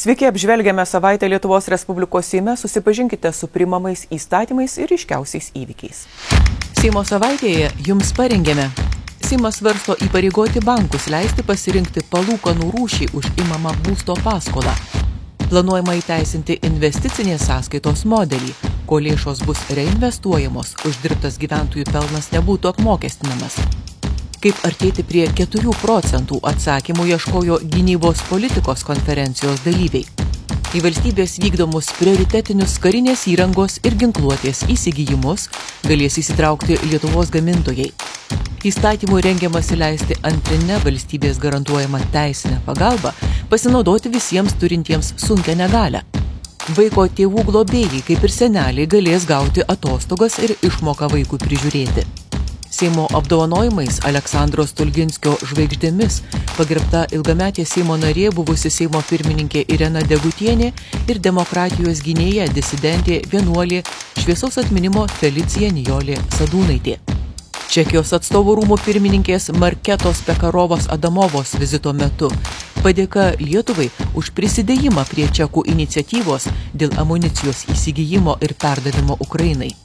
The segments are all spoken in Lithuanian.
Sveiki, apžvelgiame savaitę Lietuvos Respublikos Seime, susipažinkite su priimamais įstatymais ir ryškiausiais įvykiais. Seimo savaitėje jums parengėme. Seimas svarsto įpareigoti bankus leisti pasirinkti palūkanų rūšį už imamą būsto paskolą. Planuojama įteisinti investicinės sąskaitos modelį, ko lėšos bus reinvestuojamos, uždirbtas gyventojų pelnas nebūtų apmokestinamas. Kaip artėti prie 4 procentų atsakymų ieškojo gynybos politikos konferencijos dalyviai. Į valstybės vykdomus prioritetinius karinės įrangos ir ginkluotės įsigijimus galės įsitraukti Lietuvos gamintojai. Įstatymų rengiamasi leisti antrinę valstybės garantuojamą teisinę pagalbą pasinaudoti visiems turintiems sunkią negalią. Vaiko tėvų globėjai, kaip ir seneliai, galės gauti atostogas ir išmoką vaikui prižiūrėti. Seimo apdovanojimais Aleksandro Stulginskio žvaigždėmis pagerbta ilgametė Seimo narė, buvusi Seimo pirmininkė Irena Degutienė ir demokratijos gynėja, disidentė, vienuolė, šviesaus atminimo Felicija Nijolė Sadūnaitė. Čekijos atstovų rūmų pirmininkės Marketos Pekarovos Adamovos vizito metu padėka Lietuvai už prisidėjimą prie čekų iniciatyvos dėl amunicijos įsigijimo ir perdavimo Ukrainai.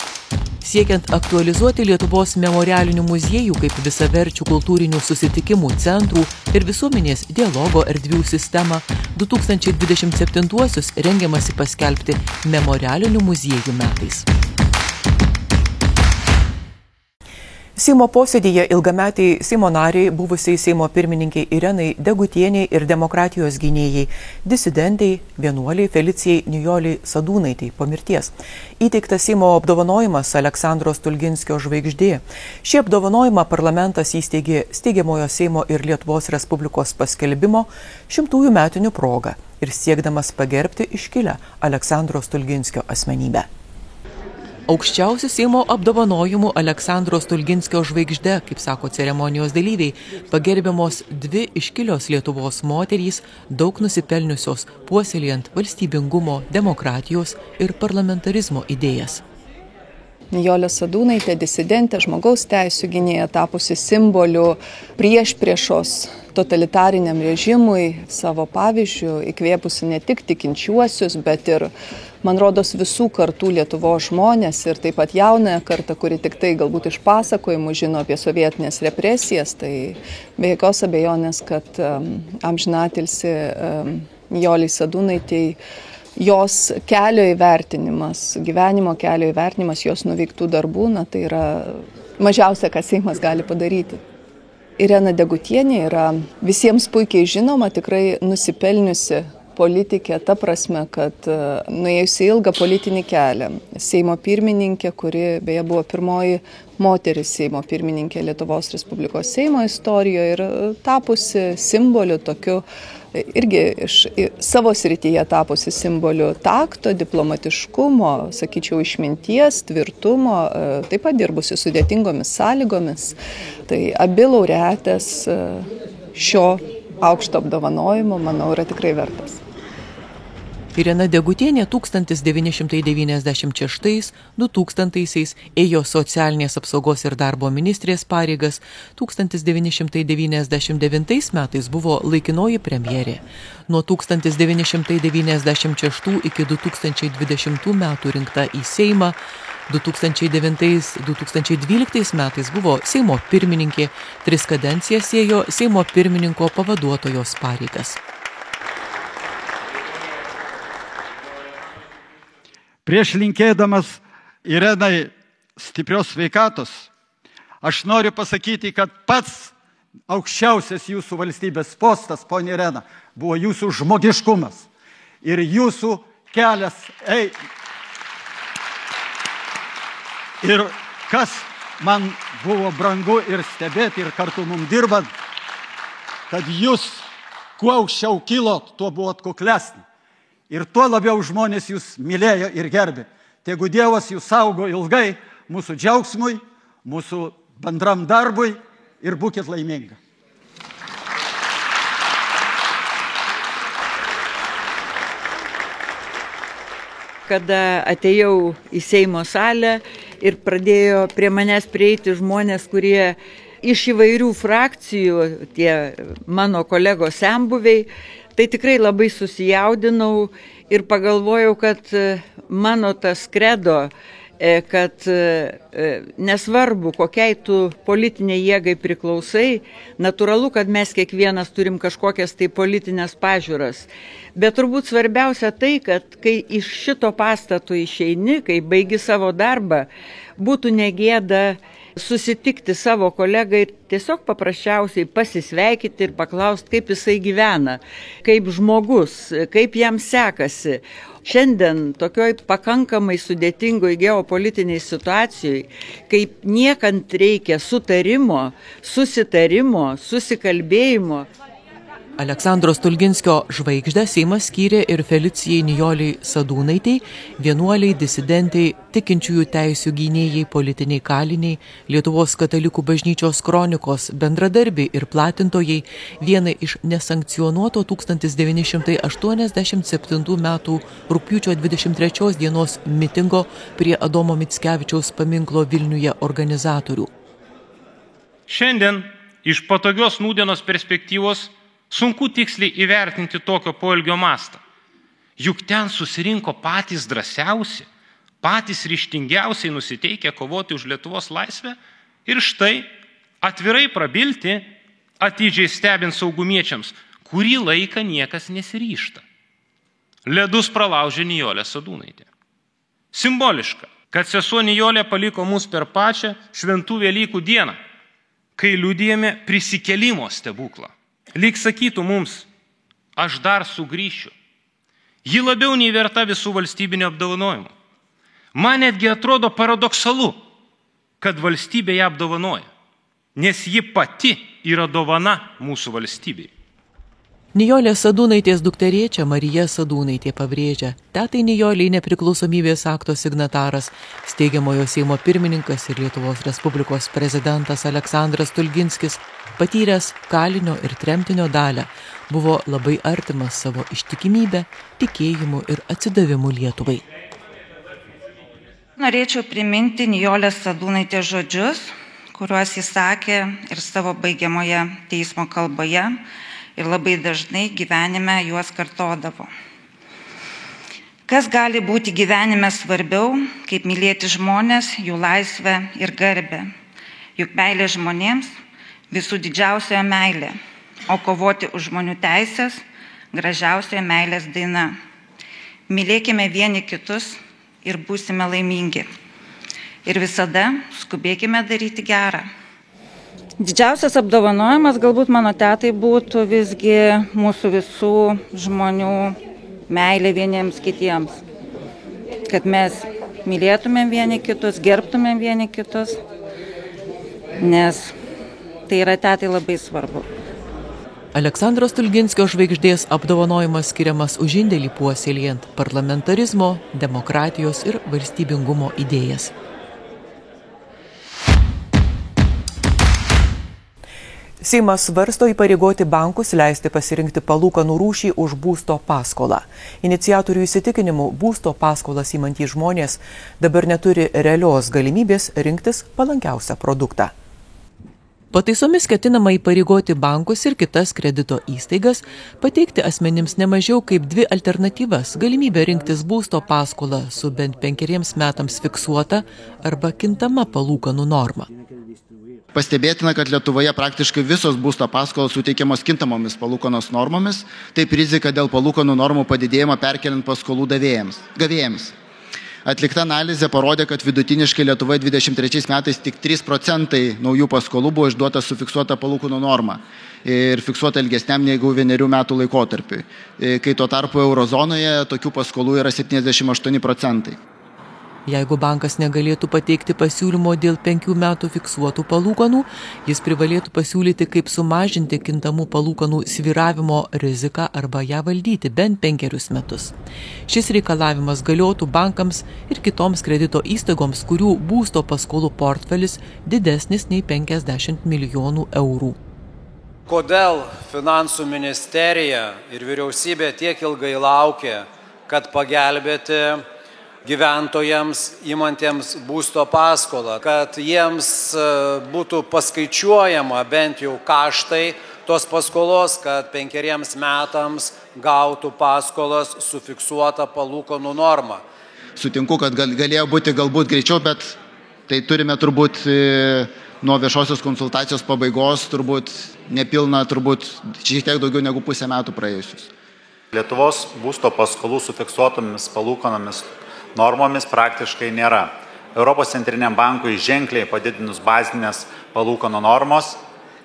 Siekiant aktualizuoti Lietuvos memorialinių muziejų kaip visaverčių kultūrinių susitikimų centrų ir visuomenės dialogo erdvių sistemą, 2027-uosius rengiamasi paskelbti memorialinių muziejų metais. Seimo posėdyje ilgametiai Seimo nariai, buvusiai Seimo pirmininkiai Irenai Degutieniai ir demokratijos gynėjai, disidentei, vienuoliai Felicijai Nijoliai Sadūnaitei po mirties. Įteiktas Seimo apdovanojimas Aleksandro Stulginskio žvaigždė. Šį apdovanojimą parlamentas įsteigė steigiamojo Seimo ir Lietuvos Respublikos paskelbimo 100-ųjų metinių proga ir siekdamas pagerbti iškilę Aleksandro Stulginskio asmenybę. Aukščiausių Seimo apdovanojimų Aleksandro Stulginskio žvaigžde, kaip sako ceremonijos dalyviai, pagerbiamos 2 iškilios Lietuvos moterys, daug nusipelniusios puoselėjant valstybingumo, demokratijos ir parlamentarizmo idėjas. Nijolė Sadūnaitė, disidentė, žmogaus teisių gynėja, tapusi simboliu priešpriešos totalitariniam režimui, savo pavyzdžių įkvėpusi ne tik tikinčiuosius, bet ir, man rodos, visų kartų Lietuvos žmonės ir taip pat jaunąją kartą, kuri tik tai galbūt iš pasakojimų žino apie sovietinės represijas, tai be jokios abejonės, kad amžinatilsį Nijolei Sadūnaitei jos kelio įvertinimas, gyvenimo kelio įvertinimas, jos nuveiktų darbų, tai yra mažiausia, ką Seimas gali padaryti. Irena Degutienė yra visiems puikiai žinoma, tikrai nusipelniusi politikė, ta prasme, kad nuėjusi ilgą politinį kelią. Seimo pirmininkė, kuri beje buvo pirmoji moteris Seimo pirmininkė Lietuvos Respublikos Seimo istorijoje ir tapusi simboliu tokiu, irgi iš savo srityje tapusi simboliu takto, diplomatiškumo, sakyčiau, išminties, tvirtumo, taip pat dirbusi sudėtingomis sąlygomis. Tai abi laureatės šio aukšto apdovanojimo, manau, yra tikrai vertas. Irena Degutienė 1996–2000 ėjo socialinės apsaugos ir darbo ministrės pareigas, 1999 metais buvo laikinoji premjerė. Nuo 1996 iki 2020 metų rinkta į Seimą, 2009–2012 metais buvo Seimo pirmininkė, 3 kadencijas ėjo Seimo pirmininko pavaduotojos pareigas. Prieš linkėdamas Irenai stiprios sveikatos, aš noriu pasakyti, kad pats aukščiausias jūsų valstybės postas, ponia Irena, buvo jūsų žmogiškumas ir jūsų kelias. Ir kas man buvo brangu ir stebėti ir kartu mums dirbant, kad jūs kuo aukščiau kilot, tuo buvot kuklesni. Ir tuo labiau žmonės jūs mylėjo ir gerbė. Tegu Dievas jūs saugo ilgai mūsų džiaugsmui, mūsų bendram darbui ir būkit laiminga. Kada atėjau į Seimo salę ir pradėjo prie manęs prieiti žmonės, kurie iš įvairių frakcijų, tie mano kolegos senbuviai, Tai tikrai labai susijaudinau ir pagalvojau, kad mano tas kredo, kad nesvarbu, kokiai tu politiniai jėgai priklausai, natūralu, kad mes kiekvienas turim kažkokias tai politinės pažiūras. Bet turbūt svarbiausia tai, kad kai iš šito pastato išeini, kai baigi savo darbą, būtų negėda susitikti savo kolegą ir tiesiog paprasčiausiai pasisveikinti ir paklausti, kaip jisai gyvena, kaip žmogus, kaip jam sekasi. Šiandien tokioj pakankamai sudėtingoj geopolitiniai situacijai, kaip niekant reikia sutarimo, susitarimo, susikalbėjimo. Aleksandro Stulginskio žvaigždę Seimas skyrė ir Felicijai Nijolei Sadūnaitei, vienuoliai, disidentai, tikinčiųjų teisių gynėjai, politiniai kaliniai, Lietuvos katalikų bažnyčios kronikos bendradarbiai ir platintojai, vienai iš nesankcionuoto 1987 metų rugpjūčio 23 dienos mitingo prie Adomo Mickevičiaus paminklo Vilniuje organizatorių. Šiandien iš patogios nūdienos perspektyvos sunku tiksliai įvertinti tokio poelgio mastą. Juk ten susirinko patys drąsiausi, patys ryžtingiausiai nusiteikę kovoti už Lietuvos laisvę ir štai atvirai prabilti, atidžiai stebint saugumiečiams, kurį laiką niekas nesiryžta. Ledus pralaužė Nijolė Sadūnaitė. Simboliška, kad sesuo Nijolė paliko mus per pačią šventų Velykų dieną, kai liudijame prisikėlimo stebuklą. Lyg sakytų mums, aš dar sugrįšiu. Ji labiau nei verta visų valstybinio apdovanojimų. Man netgi atrodo paradoksalu, kad valstybė ją apdovanoja, nes ji pati yra dovana mūsų valstybei. Nijolės Sadūnaitės dukteriečia Marija Sadūnaitė pabrėžia, tetai Nijolei nepriklausomybės akto signataras, steigiamojo Seimo pirmininkas ir Lietuvos Respublikos prezidentas Aleksandras Stulginskis, patyręs kalinio ir tremtinio dalią, buvo labai artimas savo ištikimybę, tikėjimu ir atsidavimu Lietuvai. Norėčiau priminti Nijolės Sadūnaitės žodžius, kuriuos jis sakė ir savo baigiamoje teismo kalboje, ir labai dažnai gyvenime juos kartodavo. Kas gali būti gyvenime svarbiau, kaip mylėti žmonės, jų laisvę ir garbę? Juk meilė žmonėms visų didžiausia meilė, o kovoti už žmonių teisės gražiausia meilės daina. Mylėkime vieni kitus ir būsime laimingi. Ir visada skubėkime daryti gerą. Didžiausias apdovanojimas galbūt mano tetai būtų visgi mūsų visų žmonių meilė vieniems kitiems. Kad mes mylėtumėm vieni kitus, gerbtumėm vieni kitus, nes tai yra tetai labai svarbu. Aleksandro Stulginskio žvaigždės apdovanojimas skiriamas už indėlį puoselėjant parlamentarizmo, demokratijos ir valstybingumo idėjas. Seimas svarsto įpareigoti bankus leisti pasirinkti palūkanų rūšį už būsto paskolą. Iniciatorių įsitikinimu, būsto paskolas įmantys žmonės dabar neturi realios galimybės rinktis palankiausią produktą. Pataisomis ketinama įpareigoti bankus ir kitas kredito įstaigas pateikti asmenims nemažiau kaip dvi alternatyvas: galimybę rinktis būsto paskolą su bent 5 metams fiksuota arba kintama palūkanų norma. Pastebėtina, kad Lietuvoje praktiškai visos būsto paskolos suteikiamos kintamomis palūkanos normomis, taip rizika dėl palūkanų normų padidėjimo perkeliant paskolų gavėjams. Atlikta analizė parodė, kad vidutiniškai Lietuvoje 23 metais tik 3% naujų paskolų buvo išduota su fiksuota palūkanų norma ir fiksuota ilgesniam negu 1 metų laikotarpiui, kai tuo tarpu eurozonoje tokių paskolų yra 78%. Jeigu bankas negalėtų pateikti pasiūlymo dėl 5 metų fiksuotų palūkanų, jis privalėtų pasiūlyti, kaip sumažinti kintamų palūkanų svyravimo riziką arba ją valdyti bent 5 metus. Šis reikalavimas galiotų bankams ir kitoms kredito įstaigoms, kurių būsto paskolų portfelis didesnis nei 50 milijonų eurų. Kodėl Finansų ministerija ir vyriausybė tiek ilgai laukė, kad pagelbėti gyventojams imantiems būsto paskolą, kad jiems būtų paskaičiuojama bent jau kaštai tos paskolos, kad 5 metams gautų paskolas su fiksuota palūkanų norma. Sutinku, kad galėjo būti galbūt greičiau, bet tai turime turbūt nuo viešosios konsultacijos pabaigos turbūt nepilna, turbūt šiek tiek daugiau negu pusę metų praėjusius. Lietuvos būsto paskolų su fiksuotomis palūkanomis normomis praktiškai nėra. Europos centriniam bankui ženkliai padidinus bazinės palūkanų normos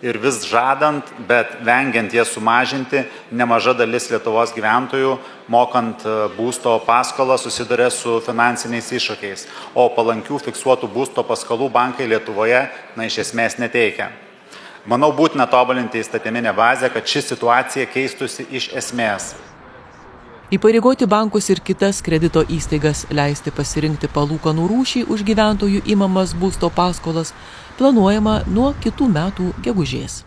ir vis žadant, bet vengiant jas sumažinti, nemaža dalis Lietuvos gyventojų, mokant būsto paskolą, susiduria su finansiniais iššūkiais, o palankių fiksuotų būsto paskolų bankai Lietuvoje iš esmės neteikia. Manau, būtina tobulinti įstatyminę bazę, kad ši situacija keistusi iš esmės. Įpareigoti bankus ir kitas kredito įstaigas leisti pasirinkti palūkanų rūšį už gyventojų imamas būsto paskolas planuojama nuo kitų metų gegužės.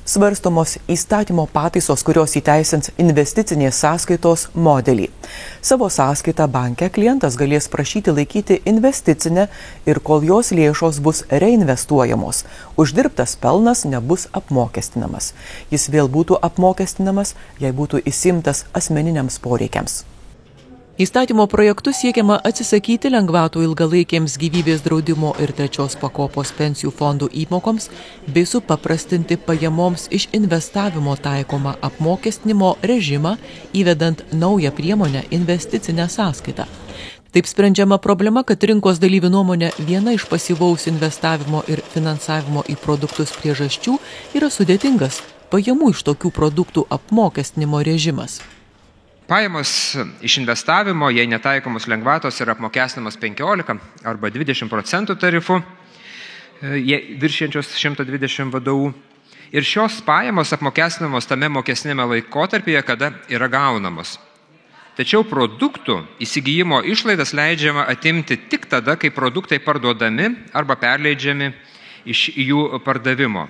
Svarstomos įstatymo pataisos, kurios įteisins investicinės sąskaitos modelį. Savo sąskaitą banke klientas galės prašyti laikyti investicinę ir kol jos lėšos bus reinvestuojamos, uždirbtas pelnas nebus apmokestinamas. Jis vėl būtų apmokestinamas, jei būtų įsimtas asmeniniams poreikiams. Įstatymo projektu siekiama atsisakyti lengvatų ilgalaikiams gyvybės draudimo ir trečios pakopos pensijų fondų įmokoms bei supaprastinti pajamoms iš investavimo taikomą apmokestinimo režimą, įvedant naują priemonę investicinę sąskaitą. Taip sprendžiama problema, kad rinkos dalyvių nuomonė viena iš pasyvaus investavimo ir finansavimo į produktus priežasčių yra sudėtingas pajamų iš tokių produktų apmokestinimo režimas. Pajamos iš investavimo, jei netaikomos lengvatos, yra apmokestinamas 15 arba 20% tarifu, viršiančios 120 VDU. Ir šios pajamos apmokestinamos tame mokestinėme laikotarpyje, kada yra gaunamos. Tačiau produktų įsigijimo išlaidas leidžiama atimti tik tada, kai produktai parduodami arba perleidžiami iš jų pardavimo.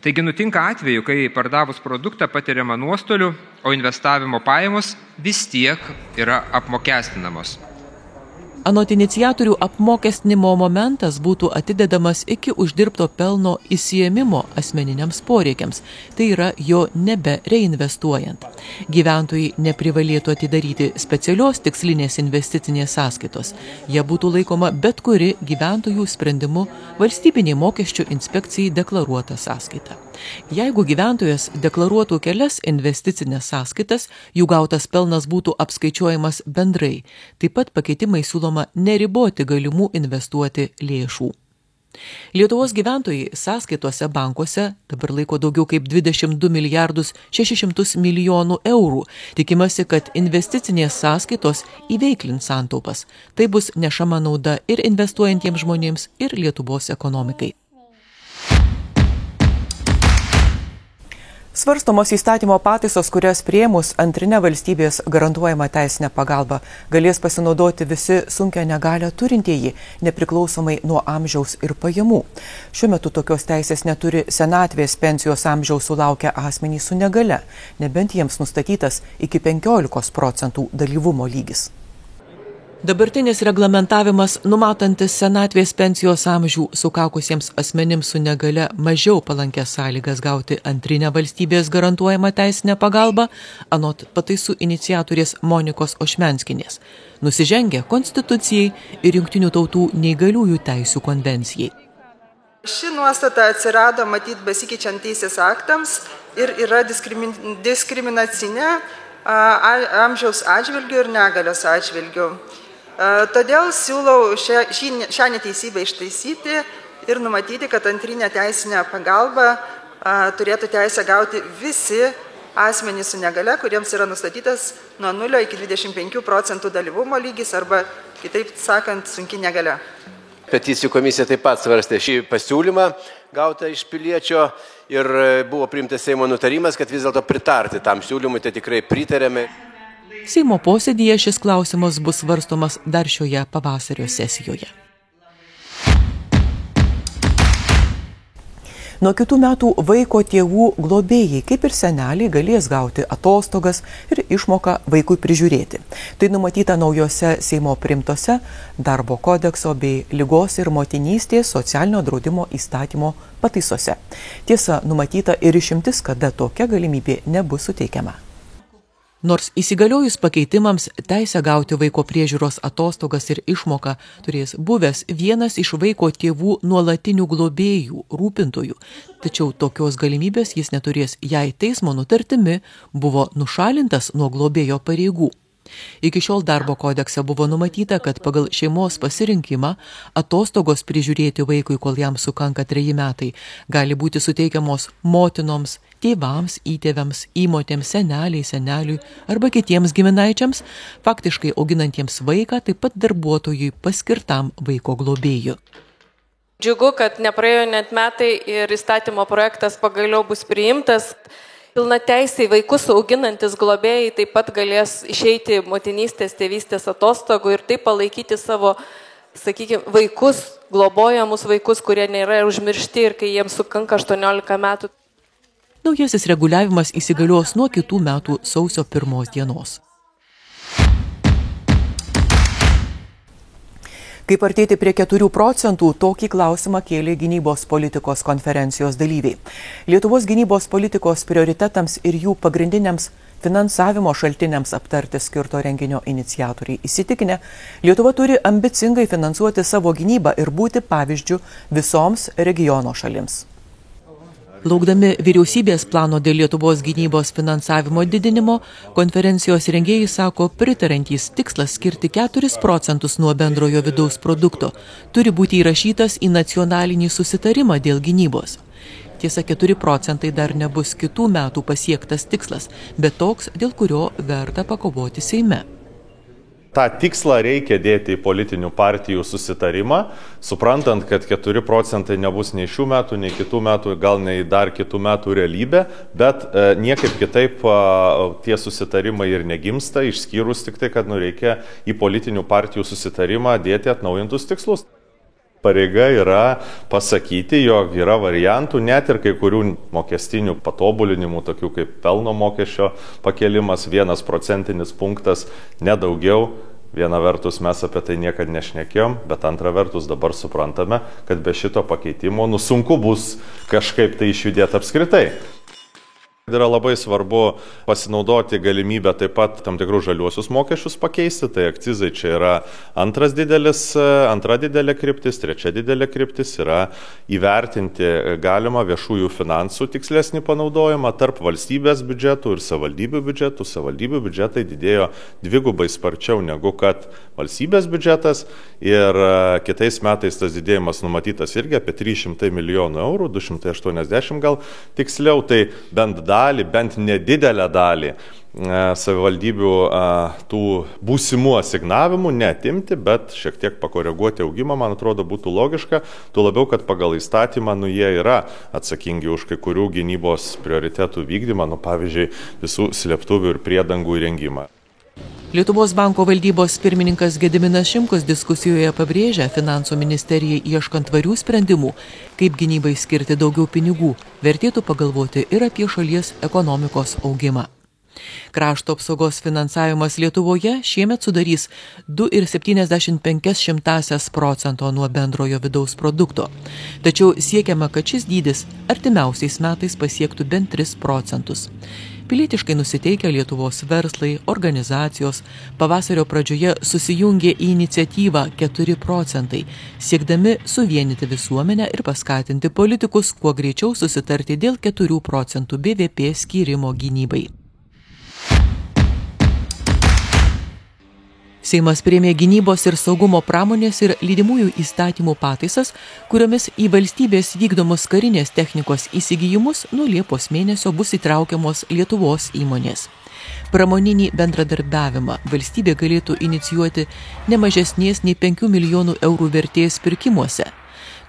Taigi nutinka atveju, kai pardavus produktą patiriama nuostolių, o investavimo pajamos vis tiek yra apmokestinamos. Anot iniciatorių, apmokestinimo momentas būtų atidedamas iki uždirbto pelno įsiėmimo asmeniniams poreikiams, tai yra jo nebe reinvestuojant. Gyventojai neprivalėtų atidaryti specialios tikslinės investicinės sąskaitos. Jie būtų laikoma bet kuri gyventojų sprendimu valstybinė mokesčių inspekcijai deklaruota sąskaita. Jeigu gyventojas deklaruotų kelias investicinės sąskaitas, jų gautas pelnas būtų apskaičiuojamas bendrai. Taip pat pakeitimai siūloma neriboti galimų investuoti lėšų. Lietuvos gyventojai sąskaitose bankuose dabar laiko daugiau kaip 22 milijardus 600 milijonų eurų. Tikimasi, kad investicinės sąskaitos įveiklins santaupas. Tai bus nešama nauda ir investuojantiems žmonėms, ir Lietuvos ekonomikai. Svarstomos įstatymo pataisos, kurias priėmus antrinę valstybės garantuojamą teisinę pagalbą, galės pasinaudoti visi sunkią negalią turintieji, nepriklausomai nuo amžiaus ir pajamų. Šiuo metu tokios teisės neturi senatvės pensijos amžiaus sulaukę asmenys su negale, nebent jiems nustatytas iki 15% dalyvumo lygis. Dabartinis reglamentavimas, numatantis senatvės pensijos amžių sukakusiems asmenims su negale mažiau palankias sąlygas gauti antrinę valstybės garantuojamą teisinę pagalbą, anot pataisų iniciatorės Monikos Ošmenskinės, nusižengia Konstitucijai ir Jungtinių tautų neįgaliųjų teisių konvencijai. Ši nuostata atsirado matyt besikeičiant teisės aktams ir yra diskriminacinė amžiaus atžvilgių ir negalios atžvilgių. Todėl siūlau šią neteisybę ištaisyti ir numatyti, kad antrinę teisinę pagalbą turėtų teisę gauti visi asmenys su negale, kuriems yra nustatytas nuo 0 iki 25% dalyvumo lygis arba, kitaip sakant, sunki negalia. Peticijų komisija taip pat svarstė šį pasiūlymą gautą iš piliečio ir buvo priimtas Seimo nutarimas, kad vis dėlto pritarti tam siūlymui, tai tikrai pritarėme. Seimo posėdyje šis klausimas bus svarstomas dar šioje pavasario sesijoje. Nuo kitų metų vaiko tėvų globėjai, kaip ir seneliai, galės gauti atostogas ir išmoką vaikui prižiūrėti. Tai numatyta naujose Seimo priimtose darbo kodekso bei ligos ir motinystės socialinio draudimo įstatymo pataisose. Tiesa, numatyta ir išimtis, kada tokia galimybė nebus suteikiama. Nors įsigaliojus pakeitimams teisę gauti vaiko priežiūros atostogas ir išmoką turės buvęs vienas iš vaiko tėvų nuolatinių globėjų, rūpintojų, tačiau tokios galimybės jis neturės, jei teismo nutartimi buvo nušalintas nuo globėjo pareigų. Iki šiol darbo kodekse buvo numatyta, kad pagal šeimos pasirinkimą atostogos prižiūrėti vaikui, kol jam sukanka 3 metai, gali būti suteikiamos motinoms, tėvams, įtėviams, įmotėms, seneliui arba kitiems giminaičiams, faktiškai auginantiems vaiką, taip pat darbuotojui paskirtam vaiko globėjų. Džiugu, kad nepraėjo net metai ir įstatymo projektas pagaliau bus priimtas. Pilnateisiai vaikus auginantis globėjai taip pat galės išeiti motinystės, tėvystės atostogų ir taip palaikyti savo, sakykime, vaikus, globojamus vaikus, kurie nėra užmiršti ir kai jiems sukanka 18 metų. Naujasis reguliavimas įsigalios nuo kitų metų sausio 1 dienos. Kaip artėti prie 4 procentų, tokį klausimą kėlė gynybos politikos konferencijos dalyviai. Lietuvos gynybos politikos prioritetams ir jų pagrindiniams finansavimo šaltiniams aptarti skirto renginio iniciatoriai įsitikinę, Lietuva turi ambicingai finansuoti savo gynybą ir būti pavyzdžiu visoms regiono šalims. Laukdami vyriausybės plano dėl Lietuvos gynybos finansavimo didinimo, konferencijos rengėjai sako, pritarantys tikslas skirti 4 procentus nuo bendrojo vidaus produkto turi būti įrašytas į nacionalinį susitarimą dėl gynybos. Tiesa, 4 procentai dar nebus kitų metų pasiektas tikslas, bet toks, dėl kurio verta pakovoti Seime. tą tikslą reikia dėti į politinių partijų susitarimą, suprantant, kad 4 procentai nebus nei šių metų, nei kitų metų, gal nei dar kitų metų realybė, bet niekaip kitaip tie susitarimai ir negimsta, išskyrus tik tai, kad reikia į politinių partijų susitarimą dėti atnaujintus tikslus. Pareiga yra pasakyti, jog yra variantų, net ir kai kurių mokestinių patobulinimų, tokių kaip pelno mokesčio pakelimas, 1 procentinis punktas, nedaugiau. Viena vertus mes apie tai niekad nešnekėjom, bet antra vertus dabar suprantame, kad be šito pakeitimo sunku bus kažkaip tai išjudėti apskritai. Yra labai svarbu pasinaudoti galimybę taip pat tam tikrus žaliuosius mokesčius pakeisti, tai akcizai čia yra antra didelė kryptis, trečia didelė kryptis yra įvertinti galimą viešųjų finansų tikslesnį panaudojimą tarp valstybės biudžetų ir savivaldybių biudžetų. Savivaldybių biudžetai didėjo 2 sparčiau negu kad valstybės biudžetas ir kitais metais tas didėjimas numatytas irgi apie 300 milijonų eurų, 280 gal tiksliau, tai bent nedidelę dalį savivaldybių tų būsimų asignavimų neatimti, bet šiek tiek pakoreguoti augimą, man atrodo, būtų logiška, tuo labiau, kad pagal įstatymą jie yra atsakingi už kai kurių gynybos prioritetų vykdymą, pavyzdžiui, visų slėptuvių ir priedangų įrengimą. Lietuvos banko valdybos pirmininkas Gediminas Šimkus diskusijoje pabrėžia finansų ministerijai ieškant tvarių sprendimų, kaip gynybai skirti daugiau pinigų, vertėtų pagalvoti ir apie šalies ekonomikos augimą. Krašto apsaugos finansavimas Lietuvoje šiemet sudarys 2,75 procento nuo bendrojo vidaus produkto. Tačiau siekiama, kad šis dydis artimiausiais metais pasiektų bent 3 procentus. Pilietiškai nusiteikę Lietuvos verslai, organizacijos pavasario pradžioje susijungė į iniciatyvą 4 procentai, siekdami suvienyti visuomenę ir paskatinti politikus kuo greičiau susitarti dėl 4 procentų BVP skyrimo gynybai. Seimas priėmė gynybos ir saugumo pramonės ir lydimųjų įstatymų pataisas, kuriomis į valstybės vykdomus karinės technikos įsigijimus nuo Liepos mėnesio bus įtraukiamos Lietuvos įmonės. Pramoninį bendradarbiavimą valstybė galėtų inicijuoti ne mažesnės nei 5 milijonų eurų vertės pirkimuose.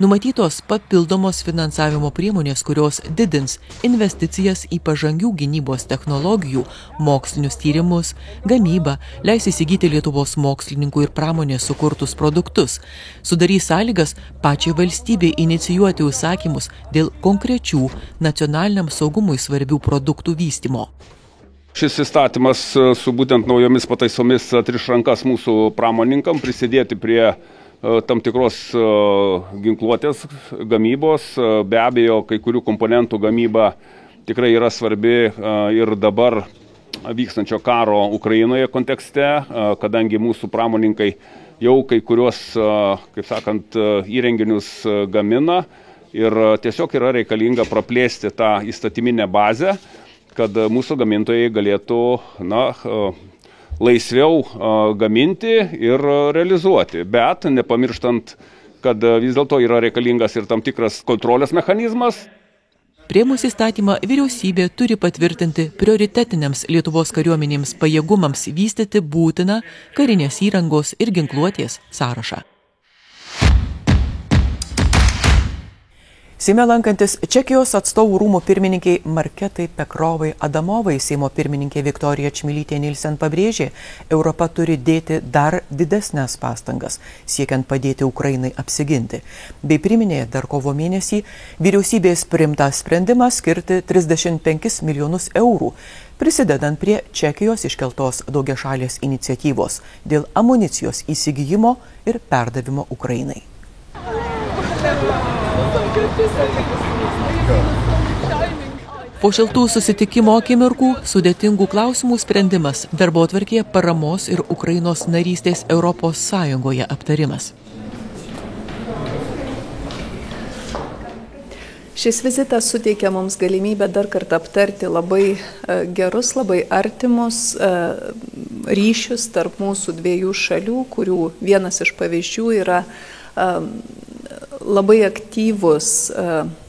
Numatytos papildomos finansavimo priemonės, kurios didins investicijas į pažangių gynybos technologijų, mokslinius tyrimus, gamybą, leis įsigyti Lietuvos mokslininkų ir pramonės sukurtus produktus, sudarys sąlygas pačiai valstybei inicijuoti užsakymus dėl konkrečių nacionaliniam saugumui svarbių produktų vystymo. Šis įstatymas su būtent naujomis pataisomis atriš rankas mūsų pramoninkam prisidėti prie tam tikros ginkluotės gamybos. Be abejo, kai kurių komponentų gamyba tikrai yra svarbi ir dabar vykstančio karo Ukrainoje kontekste, kadangi mūsų pramoninkai jau kai kurios, kaip sakant, įrenginius gamina ir tiesiog yra reikalinga praplėsti tą įstatyminę bazę, kad mūsų gamintojai galėtų laisviau gaminti ir realizuoti. Bet nepamirštant, kad vis dėlto yra reikalingas ir tam tikras kontrolės mechanizmas. Priėmus įstatymą, vyriausybė turi patvirtinti prioritetiniams Lietuvos kariuomenėms pajėgumams vystyti būtiną karinės įrangos ir ginkluotės sąrašą. Seime lankantis Čekijos atstovų rūmų pirmininkiai Marketai Pekrovai Adamovai, Seimo pirmininkė Viktorija Čmilytė Nilsen pabrėžė, Europa turi dėti dar didesnes pastangas, siekiant padėti Ukrainai apsiginti. Bei priminė dar kovo mėnesį vyriausybės priimtą sprendimą skirti 35 milijonus eurų, prisidedant prie Čekijos iškeltos daugiašalės iniciatyvos dėl amunicijos įsigijimo ir perdavimo Ukrainai. Po šiltų susitikimo akimirkų sudėtingų klausimų sprendimas darbotvarkėje paramos ir Ukrainos narystės Europos Sąjungoje aptarimas. Šis vizitas suteikia mums galimybę dar kartą aptarti labai gerus, labai artimus ryšius tarp mūsų dviejų šalių, kurių vienas iš pavyzdžių yra labai aktyvus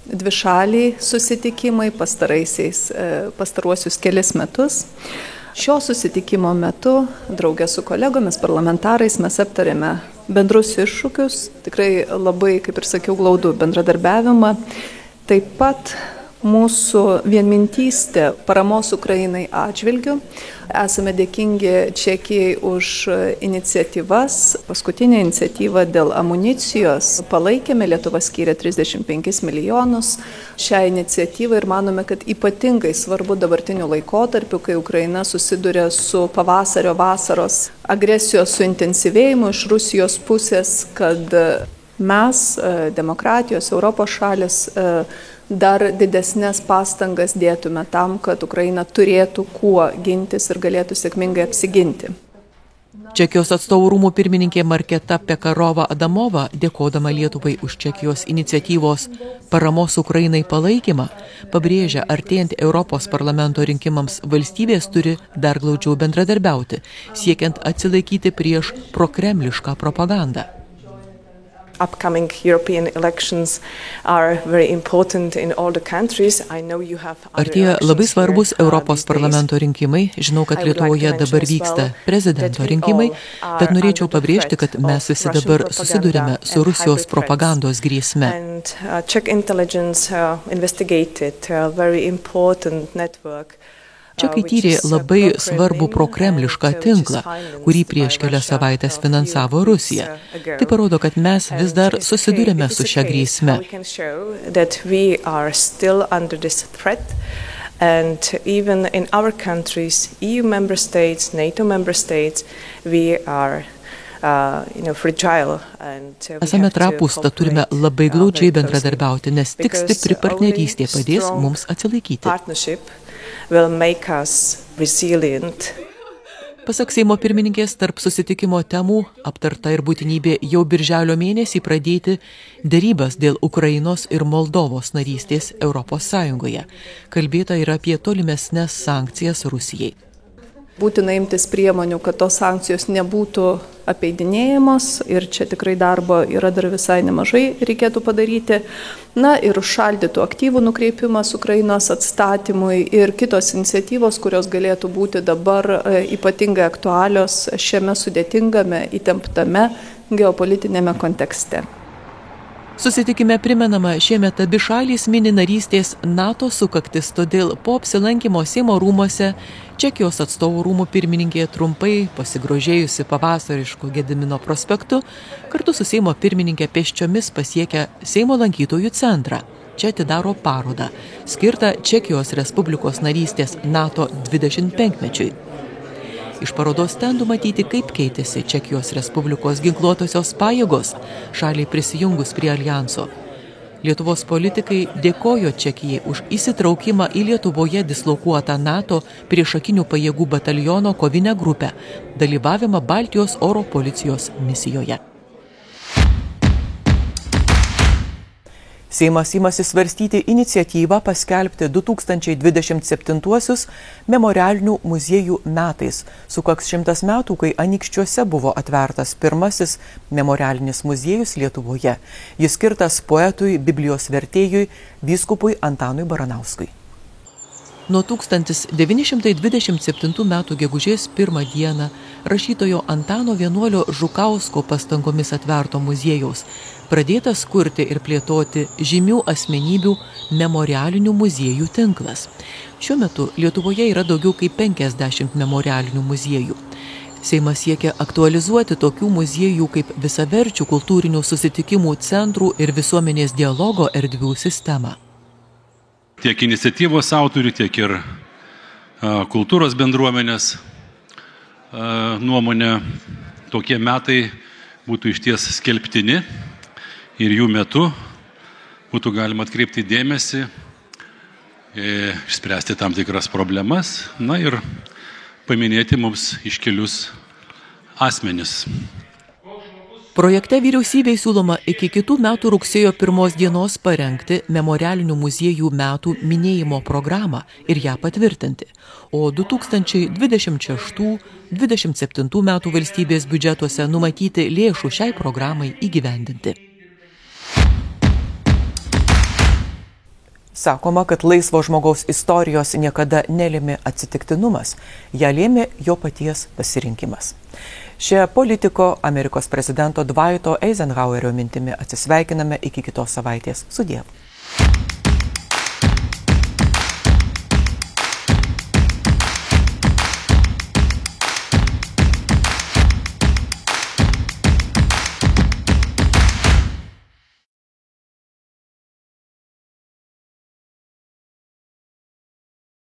dvišaliai susitikimai pastaruosius kelis metus. Šio susitikimo metu, draugė su kolegomis parlamentarais, mes aptarėme bendrus iššūkius, tikrai labai, kaip ir sakiau, glaudų bendradarbiavimą. Taip pat mūsų vienmintystė paramos Ukrainai atžvilgiu. Esame dėkingi Čekijai už iniciatyvas. Paskutinė iniciatyva dėl amunicijos palaikėme, Lietuva skyrė 35 milijonus šią iniciatyvą ir manome, kad ypatingai svarbu dabartiniu laikotarpiu, kai Ukraina susiduria su pavasario vasaros agresijos suintensyvėjimu iš Rusijos pusės, kad mes, demokratijos, Europos šalis, dar didesnės pastangas dėtume tam, kad Ukraina turėtų kuo gintis ir galėtų sėkmingai apsiginti. Čekijos atstovų rūmų pirmininkė Marketa Pekarova Adamova, dėkodama Lietuvai už Čekijos iniciatyvos paramos Ukrainai palaikymą, pabrėžia, artėjant Europos parlamento rinkimams valstybės turi dar glaudžiau bendradarbiauti, siekiant atsilaikyti prieš prokremlišką propagandą. Upcoming European elections are very important in all the countries. I know you have Artėja labai svarbus Europos parlamento rinkimai. Žinau, kad Lietuvoje dabar vyksta prezidento rinkimai, bet norėčiau pabrėžti, kad mes visi dabar susidurime su Rusijos propagandos grėsme. Czech intelligence investigated a very important network. Čekai tyrė labai svarbų prokremlišką tinklą, kurį prieš kelias savaitės finansavo Rusija. Tai parodo, kad mes vis dar susidurėme su šia grėsme. And even in our countries, EU member states, NATO member states, we are fragile. Esame trapūs, tad turime labai glaudžiai bendradarbiauti, nes tik stipri partnerystė padės mums atsilaikyti. Will make us resilient. Pasak Seimo pirmininkės, tarp susitikimo temų aptarta ir būtinybė jau birželio mėnesį pradėti derybas dėl Ukrainos ir Moldovos narystės Europos Sąjungoje. Kalbėta ir apie tolimesnes sankcijas Rusijai. Būtina imtis priemonių, kad tos sankcijos nebūtų apeidinėjamos ir čia tikrai darbo yra dar visai nemažai reikėtų padaryti. Na ir užšaldytų aktyvų nukreipimas Ukrainos atstatymui ir kitos iniciatyvos, kurios galėtų būti dabar ypatingai aktualios šiame sudėtingame, įtemptame geopolitinėme kontekste. Susitikime primenama šiemet abi šalys mini narystės NATO sukaktis, todėl po apsilankimo Seimo rūmuose Čekijos atstovų rūmų pirmininkė trumpai pasigrožėjusi pavasarišku Gedimino prospektu, kartu su Seimo pirmininkė pėsčiomis pasiekia Seimo lankytojų centrą. Čia atidaro parodą, skirtą Čekijos Respublikos narystės NATO 25-mečiui. Iš parodos stendų matyti, kaip keitėsi Čekijos Respublikos ginkluotosios pajėgos šaliai prisijungus prie alijanso. Lietuvos politikai dėkojo Čekijai už įsitraukimą į Lietuvoje dislokuotą NATO priešakinių pajėgų bataliono kovinę grupę, dalyvavimą Baltijos oro policijos misijoje. Seimas imasi svarstyti iniciatyvą paskelbti 2027 memorialinių muziejų metais. Sukaks 100 metų, kai Anykščiuose buvo atvertas pirmasis memorialinis muziejus Lietuvoje. Jis skirtas poetui, Biblijos vertėjui, vyskupui Antanui Baranauskui. Nuo 1927 metų gegužės 1 dieną rašytojo Antano Vienuolio Žukausko pastangomis atverto muziejaus pradėtas kurti ir plėtoti žymių asmenybių memorialinių muziejų tinklas. Šiuo metu Lietuvoje yra daugiau kaip 50 memorialinių muziejų. Seimas siekia aktualizuoti tokių muziejų kaip visaverčių kultūrinių susitikimų centrų ir visuomenės dialogo erdvių sistemą. Tiek iniciatyvos autorių, tiek ir kultūros bendruomenės nuomonė, tokie metai būtų išties skelbtini ir jų metu būtų galima atkreipti dėmesį, išspręsti tam tikras problemas, na ir paminėti mums iškelius asmenis. Projekte vyriausybei siūloma iki kitų metų rugsėjo 1 dienos parengti memorialinių muziejų metų minėjimo programą ir ją patvirtinti, o 2026-2027 metų valstybės biudžetuose numatyti lėšų šiai programai įgyvendinti. Sakoma, kad laisvo žmogaus istorijos niekada nelėmė atsitiktinumas, ją lėmė jo paties pasirinkimas. Šią politiko Amerikos prezidento Dwighto Eisenhowerio mintimi atsisveikiname iki kitos savaitės. Sudie.